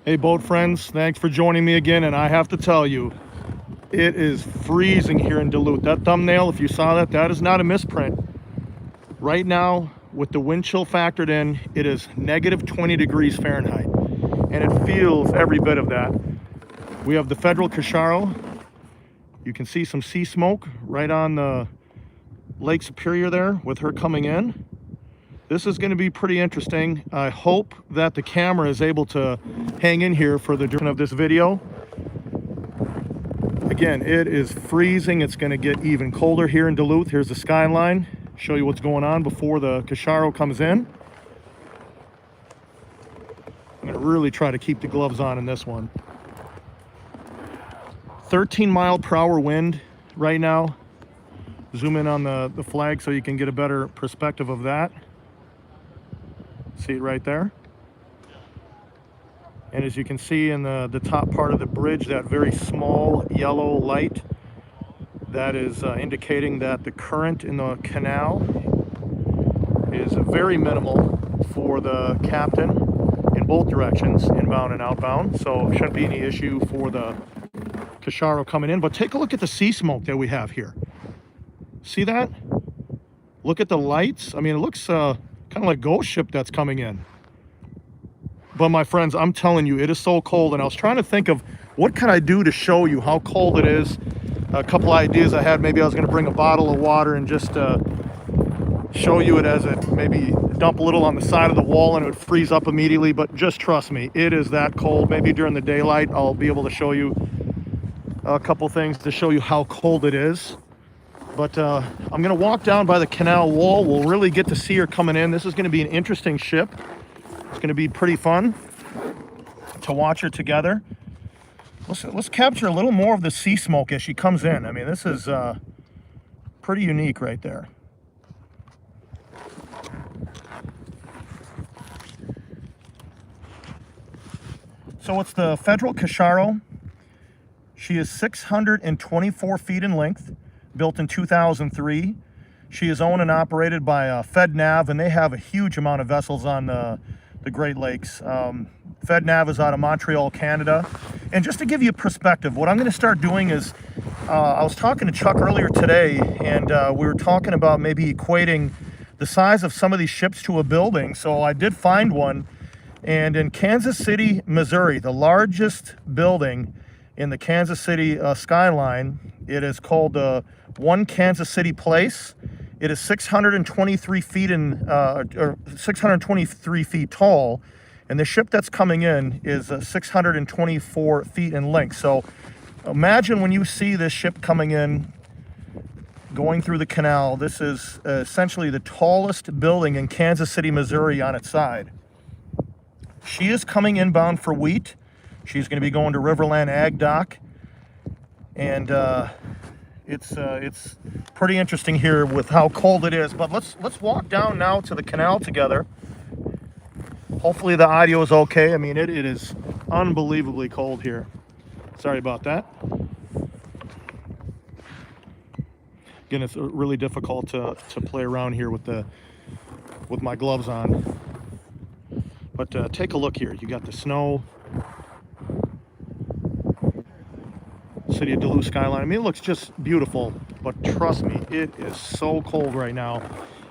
Hey boat friends, thanks for joining me again, and I have to tell you, it is freezing here in Duluth. That thumbnail, if you saw that, that is not a misprint. Right now, with the wind chill factored in, it is negative 20 degrees Fahrenheit, and it feels every bit of that. We have the Federal Kushiro. You can see some sea smoke right on the Lake Superior there with her coming in. This is going to be pretty interesting. I hope that the camera is able to hang in here for the duration of this video. Again, it is freezing. It's going to get even colder here in Duluth. Here's the skyline. Show you what's going on before the Kushiro comes in. I'm going to really try to keep the gloves on in this one. 13-mile-per-hour wind right now. Zoom in on the flag so you can get a better perspective of that. See it right there. And as you can see in the top part of the bridge, that very small yellow light, that is indicating that the current in the canal is very minimal for the captain in both directions, inbound and outbound. So shouldn't be any issue for the Kushiro coming in. But take a look at the sea smoke that we have here. See that? Look at the lights. I mean, it looks kind of like a ghost ship that's coming in. But my friends, I'm telling you, it is so cold, and I was trying to think of what can I do to show you how cold it is. A couple ideas I had. Maybe I was going to bring a bottle of water and just show you it as it maybe dump a little on the side of the wall and it would freeze up immediately. But just trust me, it is that cold. Maybe during the daylight I'll be able to show you a couple things to show you how cold it is. But I'm going to walk down by the canal wall. We'll really get to see her coming in. This is going to be an interesting ship. It's going to be pretty fun to watch her together. Let's capture a little more of the sea smoke as she comes in. I mean, this is pretty unique right there. So it's the Federal Kushiro. She is 624 feet in length. Built in 2003. She is owned and operated by FedNav, and they have a huge amount of vessels on the Great Lakes. FedNav is out of Montreal, Canada. And just to give you a perspective, what I'm going to start doing is, I was talking to Chuck earlier today, and we were talking about maybe equating the size of some of these ships to a building. So I did find one, and in Kansas City, Missouri, the largest building in the Kansas City skyline, it is called One Kansas City Place. It is 623 feet or 623 feet tall, and the ship that's coming in is 624 feet in length. So imagine when you see this ship coming in, going through the canal. This is essentially the tallest building in Kansas City, Missouri on its side. She is coming inbound for wheat. She's going to be going to Riverland Ag Dock, and it's pretty interesting here with how cold it is. But let's walk down now to the canal together. Hopefully the audio is okay. I mean, it is unbelievably cold here. Sorry about that. Again, it's really difficult to play around here with my gloves on. But take a look here. You got the snow. City of Duluth skyline. I mean, it looks just beautiful, but trust me, it is so cold right now.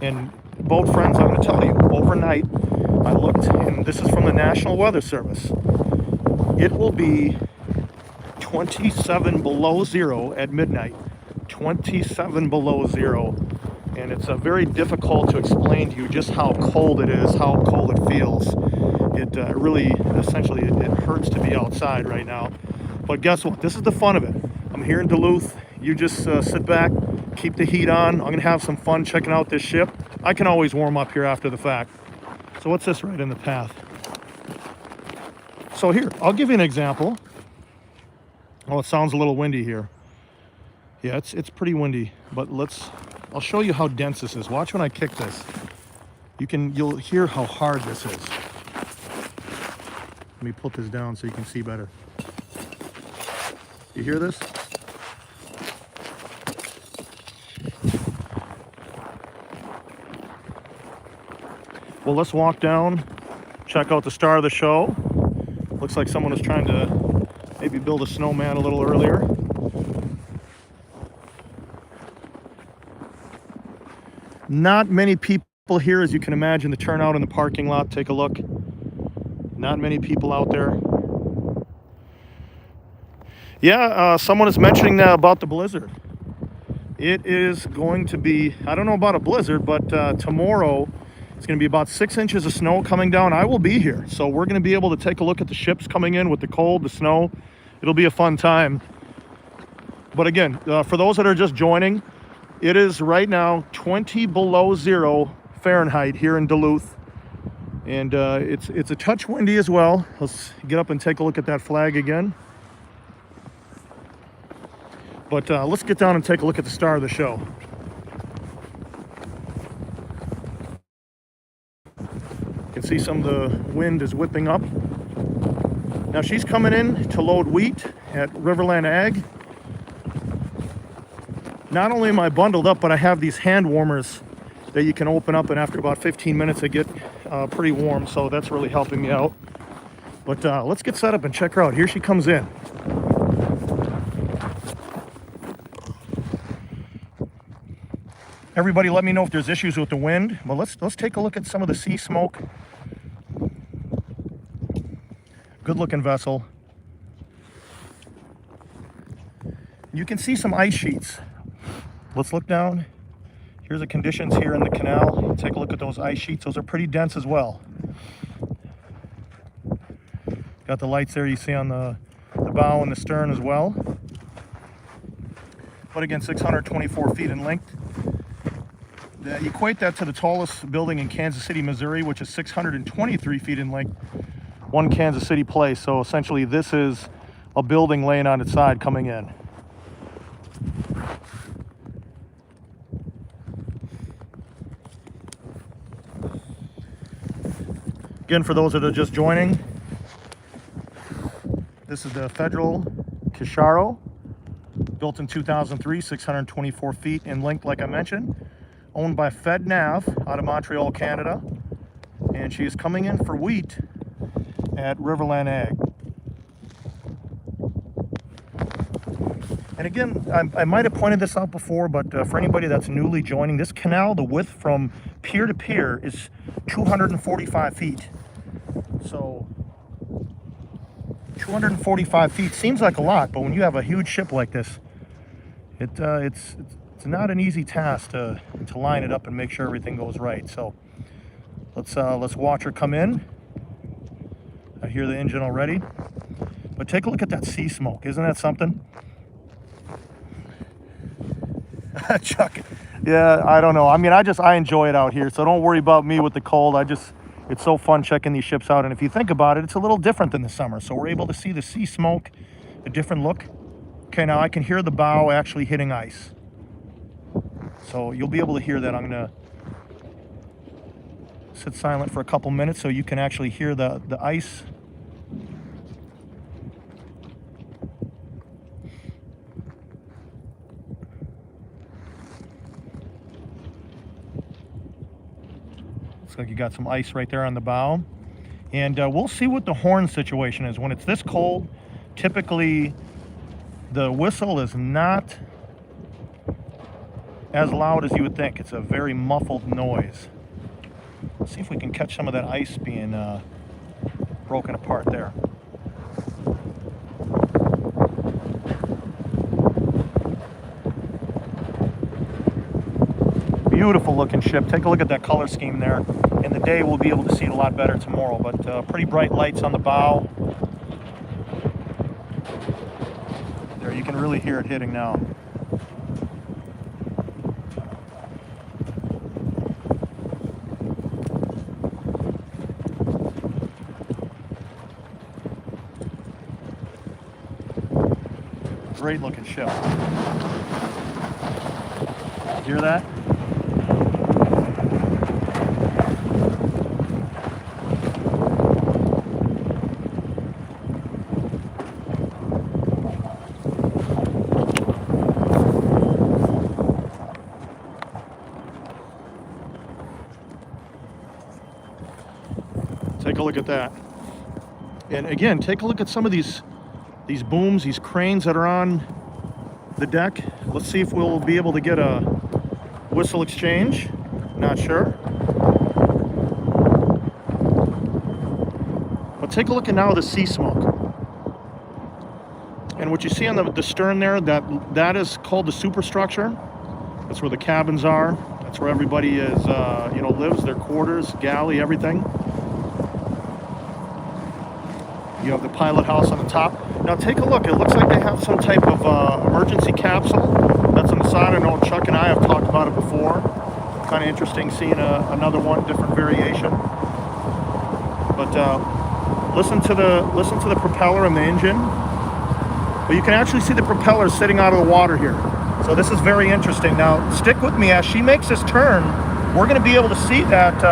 And boat friends, I'm going to tell you, overnight I looked, and this is from the National Weather Service. It will be 27 below zero at midnight. 27 below zero. And it's very difficult to explain to you just how cold it is, how cold it feels. It really, essentially, it hurts to be outside right now. But guess what? This is the fun of it. I'm here in Duluth. You just sit back, keep the heat on. I'm going to have some fun checking out this ship. I can always warm up here after the fact. So what's this right in the path? So here, I'll give you an example. Oh, it sounds a little windy here. Yeah, it's pretty windy, but I'll show you how dense this is. Watch when I kick this. You'll hear how hard this is. Let me put this down so you can see better. You hear this? Well, let's walk down, check out the star of the show. Looks like someone was trying to maybe build a snowman a little earlier. Not many people here, as you can imagine. The turnout in the parking lot, take a look. Not many people out there. Yeah, someone is mentioning about the blizzard. It is going to be, I don't know about a blizzard, but tomorrow it's going to be about 6 inches of snow coming down. I will be here, so we're going to be able to take a look at the ships coming in with the cold, the snow. It'll be a fun time. But again, for those that are just joining, it is right now 20 below zero Fahrenheit here in Duluth. And it's a touch windy as well. Let's get up and take a look at that flag again. But let's get down and take a look at the star of the show. You can see some of the wind is whipping up. Now she's coming in to load wheat at Riverland Ag. Not only am I bundled up, but I have these hand warmers that you can open up, and after about 15 minutes they get pretty warm, so that's really helping me out. But let's get set up and check her out. Here she comes in. Everybody let me know if there's issues with the wind. But let's take a look at some of the sea smoke. Good looking vessel. You can see some ice sheets. Let's look down. Here's the conditions here in the canal. Take a look at those ice sheets. Those are pretty dense as well. Got the lights there you see on the bow and the stern as well. But again, 624 feet in length. Equate that to the tallest building in Kansas City, Missouri, which is 623 feet in length. One Kansas City place. So essentially this is a building laying on its side coming in. Again, for those that are just joining, this is the Federal Kushiro, built in 2003, 624 feet in length, like I mentioned, owned by FedNav out of Montreal, Canada, and she is coming in for wheat at Riverland Ag. And again, I might have pointed this out before, but for anybody that's newly joining, this canal, the width from pier to pier is 245 feet. So 245 feet seems like a lot, but when you have a huge ship like this, it's not an easy task to line it up and make sure everything goes right. So let's watch her come in. I hear the engine already, but take a look at that sea smoke. Isn't that something? Chuck, yeah, I don't know. I mean, I enjoy it out here, so don't worry about me with the cold. It's so fun checking these ships out, and if you think about it, it's a little different than the summer. So we're able to see the sea smoke, a different look. Okay, now I can hear the bow actually hitting ice. So you'll be able to hear that. I'm gonna sit silent for a couple minutes so you can actually hear the ice. Looks like you got some ice right there on the bow. And we'll see what the horn situation is. When it's this cold, typically the whistle is not as loud as you would think. It's a very muffled noise. Let's see if we can catch some of that ice being broken apart there. Beautiful looking ship. Take a look at that color scheme there. In the day we'll be able to see it a lot better tomorrow, but pretty bright lights on the bow. There, you can really hear it hitting now. Great looking ship. Hear that? Take a look at that. And again, take a look at some of these booms, these cranes that are on the deck. Let's see if we'll be able to get a whistle exchange. Not sure. But take a look at now the sea smoke. And what you see on the stern there, that is called the superstructure. That's where the cabins are. That's where everybody is, lives, their quarters, galley, everything. You have the pilot house on the top. Now take a look. It looks like they have some type of emergency capsule that's on the side. I know Chuck and I have talked about it before. Kind of interesting seeing another one, different variation. But listen to the propeller and the engine. But you can actually see the propeller sitting out of the water here. So this is very interesting. Now stick with me as she makes this turn. We're going to be able to see that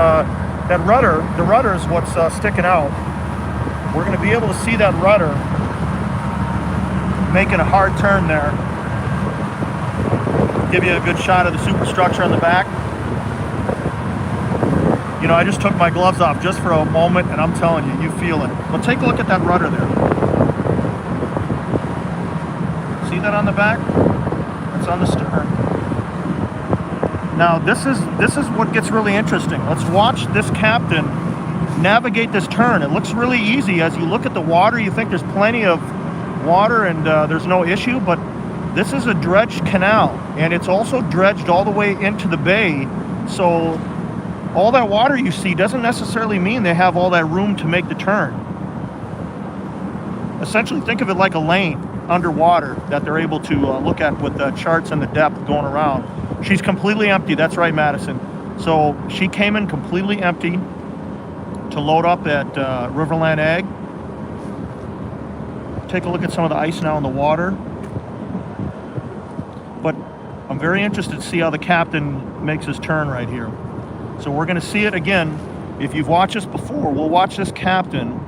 rudder. The rudder is what's sticking out. We're going to be able to see that rudder making a hard turn there. Give you a good shot of the superstructure on the back. You know, I just took my gloves off just for a moment, and I'm telling you, you feel it. But take a look at that rudder there. See that on the back? It's on the stern. Now this is what gets really interesting. Let's watch this captain navigate this turn. It looks really easy. As you look at the water, you think there's plenty of water and there's no issue, but this is a dredged canal, and it's also dredged all the way into the bay. So all that water you see doesn't necessarily mean they have all that room to make the turn. Essentially, think of it like a lane underwater that they're able to look at with the charts and the depth going around. She's completely empty. That's right, Madison. So she came in completely empty to load up at Riverland Ag. Take a look at some of the ice now in the water. But I'm very interested to see how the captain makes his turn right here. So we're going to see it again. If you've watched this before, we'll watch this captain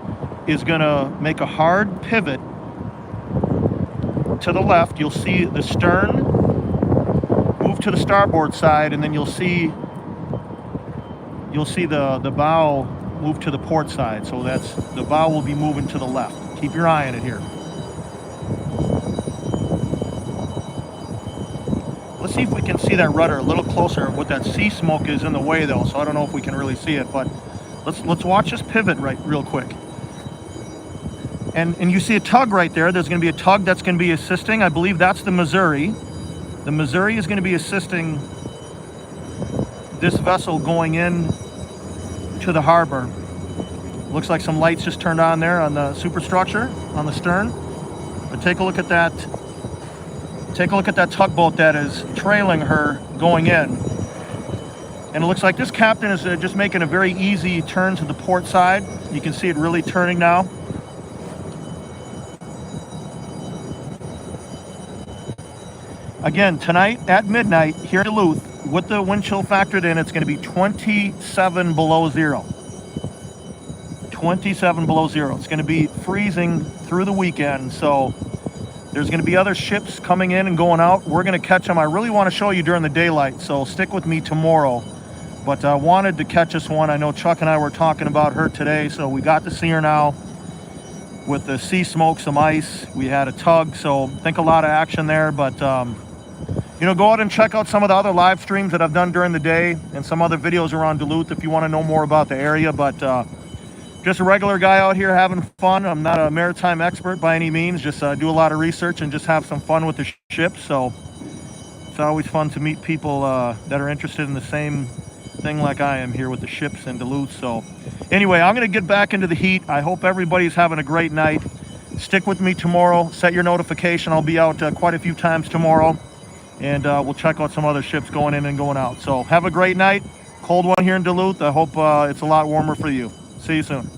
is going to make a hard pivot to the left. You'll see the stern move to the starboard side, and then you'll see the bow move to the port side. So that's the bow will be moving to the left. Keep your eye on it here. Let's see if we can see that rudder a little closer. What that sea smoke is in the way though, so I don't know if we can really see it, but let's watch this pivot real quick. And you see a tug right there. There's going to be a tug that's going to be assisting. I believe that's the Missouri. The Missouri is going to be assisting this vessel going in to the harbor. Looks like some lights just turned on there on the superstructure on the stern. But take a look at that. Take a look at that tugboat that is trailing her going in. And it looks like this captain is just making a very easy turn to the port side. You can see it really turning now. Again, tonight at midnight here in Duluth, with the wind chill factored in, it's going to be 27 below zero. 27 below zero. It's going to be freezing through the weekend, so there's going to be other ships coming in and going out. We're going to catch them. I really want to show you during the daylight, so stick with me tomorrow. But I wanted to catch this one. I know Chuck and I were talking about her today, so we got to see her now with the sea smoke, some ice. We had a tug, so I think a lot of action there, but go out and check out some of the other live streams that I've done during the day and some other videos around Duluth if you want to know more about the area. But just a regular guy out here having fun. I'm not a maritime expert by any means. Just do a lot of research and just have some fun with the ship. So it's always fun to meet people that are interested in the same thing like I am here with the ships in Duluth. So anyway, I'm going to get back into the heat. I hope everybody's having a great night. Stick with me tomorrow. Set your notification. I'll be out quite a few times tomorrow. And we'll check out some other ships going in and going out. So have a great night. Cold one here in Duluth. I hope it's a lot warmer for you. See you soon.